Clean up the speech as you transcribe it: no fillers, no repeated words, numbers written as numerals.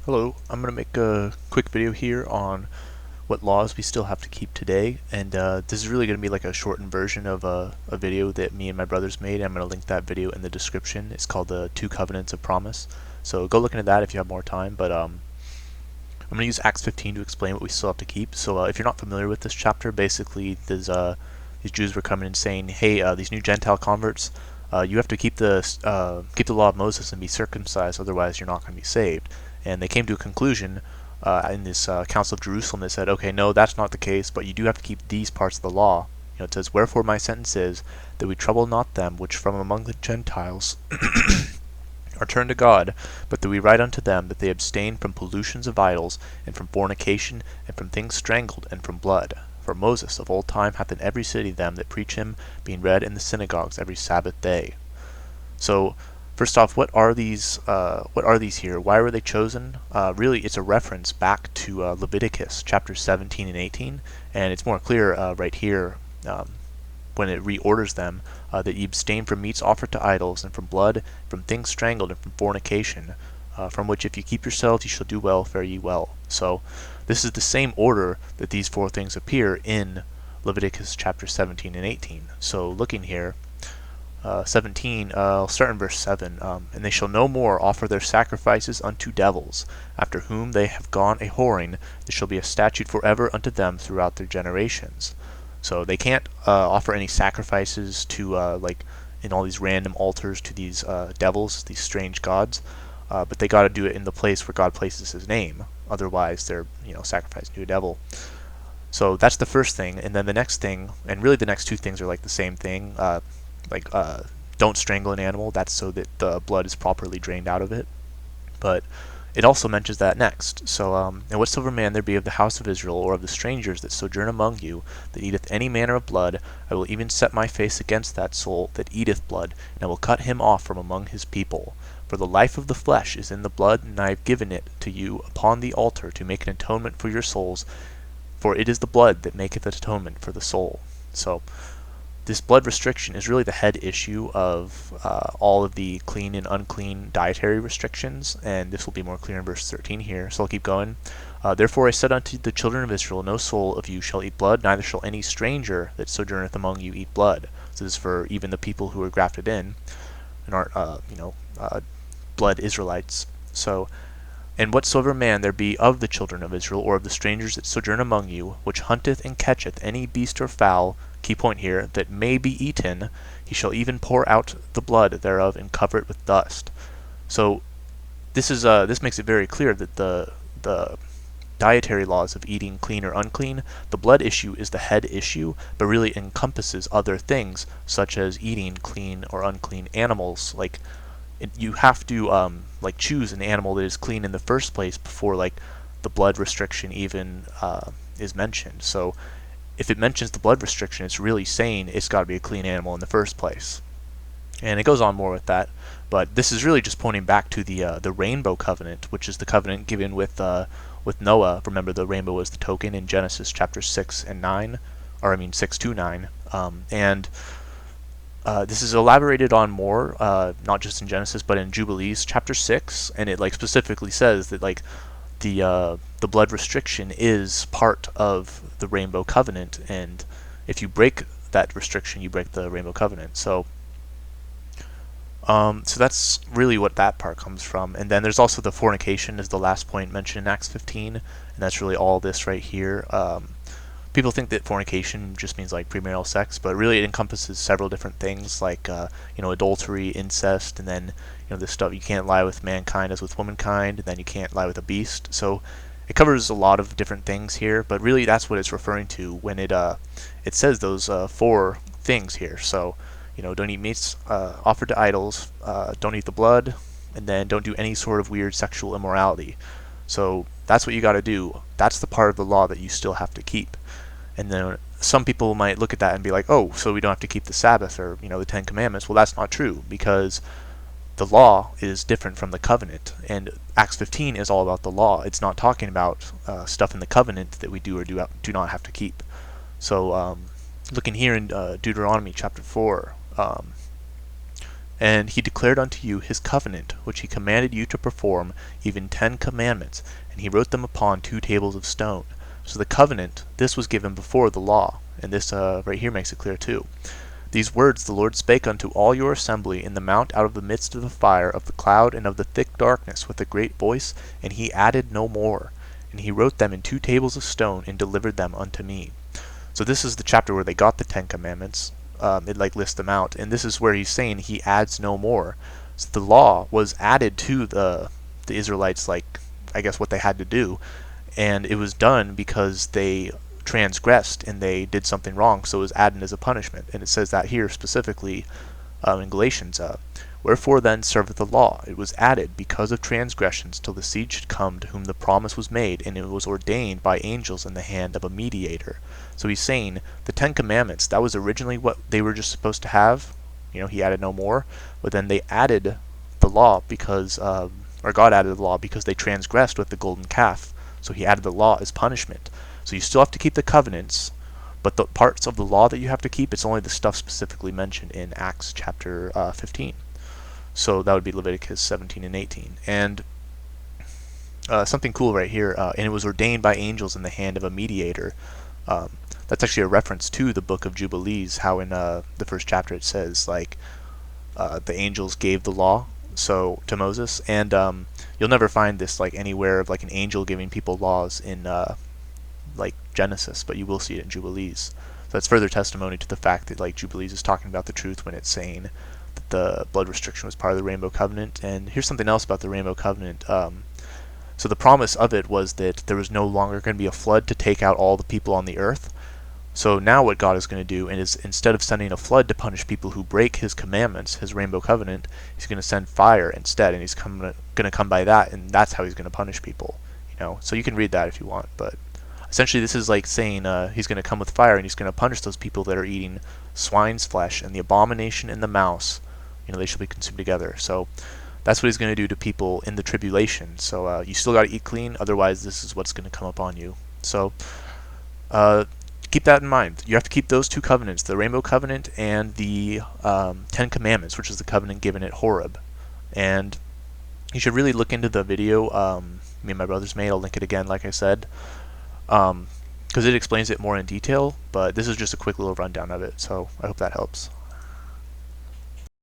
Hello, I'm going to make a quick video here on what laws we still have to keep today, and this is really going to be like a shortened version of a video that me and my brothers made. I'm going to link that video in the description. It's called the Two Covenants of Promise, so go look into that if you have more time, but I'm going to use Acts 15 to explain what we still have to keep. So if you're not familiar with this chapter, basically these Jews were coming and saying, hey, these new Gentile converts, you have to keep the law of Moses and be circumcised, otherwise you're not going to be saved. And they came to a conclusion in this Council of Jerusalem that said, okay, no, that's not the case, but you do have to keep these parts of the law. It says, wherefore my sentence is that we trouble not them which from among the Gentiles are turned to God, but that we write unto them that they abstain from pollutions of idols, and from fornication, and from things strangled, and from blood. For Moses of old time hath in every city them that preach him, being read in the synagogues every Sabbath day. So, first off, what are these? What are these here? Why were they chosen? Really, it's a reference back to Leviticus chapters 17 and 18, and it's more clear right here. When it reorders them, that ye abstain from meats offered to idols, and from blood, from things strangled, and from fornication, from which if ye keep yourselves ye shall do well, fare ye well. So this is the same order that these four things appear in Leviticus chapter 17 and 18. So looking here, 17, I'll start in verse 7. And they shall no more offer their sacrifices unto devils, after whom they have gone a whoring. This shall be a statute forever unto them throughout their generations. So they can't offer any sacrifices to like in all these random altars to these devils, these strange gods, but they got to do it in the place where God places His name. Otherwise, they're sacrificing to a devil. So that's the first thing, and then the next thing, and really the next two things are like the same thing. Like don't strangle an animal. That's so that the blood is properly drained out of it. But it also mentions that next. So, and whatsoever man there be of the house of Israel, or of the strangers that sojourn among you, that eateth any manner of blood, I will even set my face against that soul that eateth blood, and I will cut him off from among his people. For the life of the flesh is in the blood, and I have given it to you upon the altar to make an atonement for your souls, for it is the blood that maketh atonement for the soul. So, this blood restriction is really the head issue of all of the clean and unclean dietary restrictions, and this will be more clear in verse 13 here, so I'll keep going. Therefore I said unto the children of Israel, no soul of you shall eat blood, neither shall any stranger that sojourneth among you eat blood. So this is for even the people who are grafted in and aren't, blood Israelites. So, and whatsoever man there be of the children of Israel, or of the strangers that sojourn among you, which hunteth and catcheth any beast or fowl, key point here, that may be eaten, he shall even pour out the blood thereof and cover it with dust. So this makes it very clear that the dietary laws of eating clean or unclean, the blood issue is the head issue, but really encompasses other things such as eating clean or unclean animals. Like you have to like choose an animal that is clean in the first place before like the blood restriction even is mentioned. So if it mentions the blood restriction, it's really saying it's got to be a clean animal in the first place. And it goes on more with that, but this is really just pointing back to the rainbow covenant, which is the covenant given with Noah. Remember, the rainbow was the token in Genesis chapter 6 and 9, or I mean 6 to 9, and this is elaborated on more, not just in Genesis, but in Jubilees chapter 6, and it like specifically says that like the blood restriction is part of the rainbow covenant, and if you break that restriction, you break the rainbow covenant. So that's really what that part comes from. And then there's also the fornication is the last point mentioned in Acts 15, and that's really all this right here. People think that fornication just means like premarital sex, but really it encompasses several different things like adultery, incest, and then this stuff. You can't lie with mankind as with womankind, and then you can't lie with a beast. So it covers a lot of different things here, but really that's what it's referring to when it says those four things here. So don't eat meats offered to idols, don't eat the blood, and then don't do any sort of weird sexual immorality. So that's what you got to do. That's the part of the law that you still have to keep. And then some people might look at that and be like, oh, so we don't have to keep the Sabbath or the Ten Commandments. Well, that's not true, because the law is different from the covenant, and Acts 15 is all about the law. It's not talking about stuff in the covenant that we do or do not have to keep. So looking here in Deuteronomy chapter 4, And he declared unto you his covenant, which he commanded you to perform, even 10 commandments, and he wrote them upon 2 tables of stone. So the covenant, this was given before the law, and this right here makes it clear too. These words the Lord spake unto all your assembly in the mount out of the midst of the fire, of the cloud, and of the thick darkness, with a great voice, and he added no more. And he wrote them in 2 tables of stone, and delivered them unto me. So this is the chapter where they got the 10 commandments. It like lists them out, and this is where he's saying he adds no more. So the law was added to the Israelites, like I guess what they had to do, and it was done because they transgressed and they did something wrong, so it was added as a punishment. And it says that here specifically in Galatians, wherefore then serveth the law? It was added because of transgressions, till the seed should come to whom the promise was made, and it was ordained by angels in the hand of a mediator. So he's saying the 10 commandments, that was originally what they were just supposed to have. He added no more, but then they added the law because, or God added the law because they transgressed with the golden calf. So he added the law as punishment. So you still have to keep the covenants, but the parts of the law that you have to keep, it's only the stuff specifically mentioned in Acts chapter 15. So that would be Leviticus 17 and 18. And something cool right here, and it was ordained by angels in the hand of a mediator. That's actually a reference to the book of Jubilees, how in the first chapter it says, like, the angels gave the law to Moses, and you'll never find this like anywhere of like an angel giving people laws in like Genesis, but you will see it in Jubilees. So that's further testimony to the fact that like Jubilees is talking about the truth when it's saying that the blood restriction was part of the Rainbow Covenant. And here's something else about the Rainbow Covenant. So the promise of it was that there was no longer going to be a flood to take out all the people on the earth. So now what God is going to do is, instead of sending a flood to punish people who break his commandments, his Rainbow Covenant, he's going to send fire instead, and he's going to come by that, and that's how he's going to punish people. So you can read that if you want, but essentially this is like saying he's going to come with fire, and he's going to punish those people that are eating swine's flesh, and the abomination and the mouse, they shall be consumed together. So that's what he's going to do to people in the tribulation. So you still got to eat clean, otherwise this is what's going to come upon you. So keep that in mind. You have to keep those 2 covenants, the Rainbow Covenant and the 10 Commandments, which is the covenant given at Horeb. And you should really look into the video me and my brothers made. I'll link it again, like I said, because it explains it more in detail, but this is just a quick little rundown of it, so I hope that helps.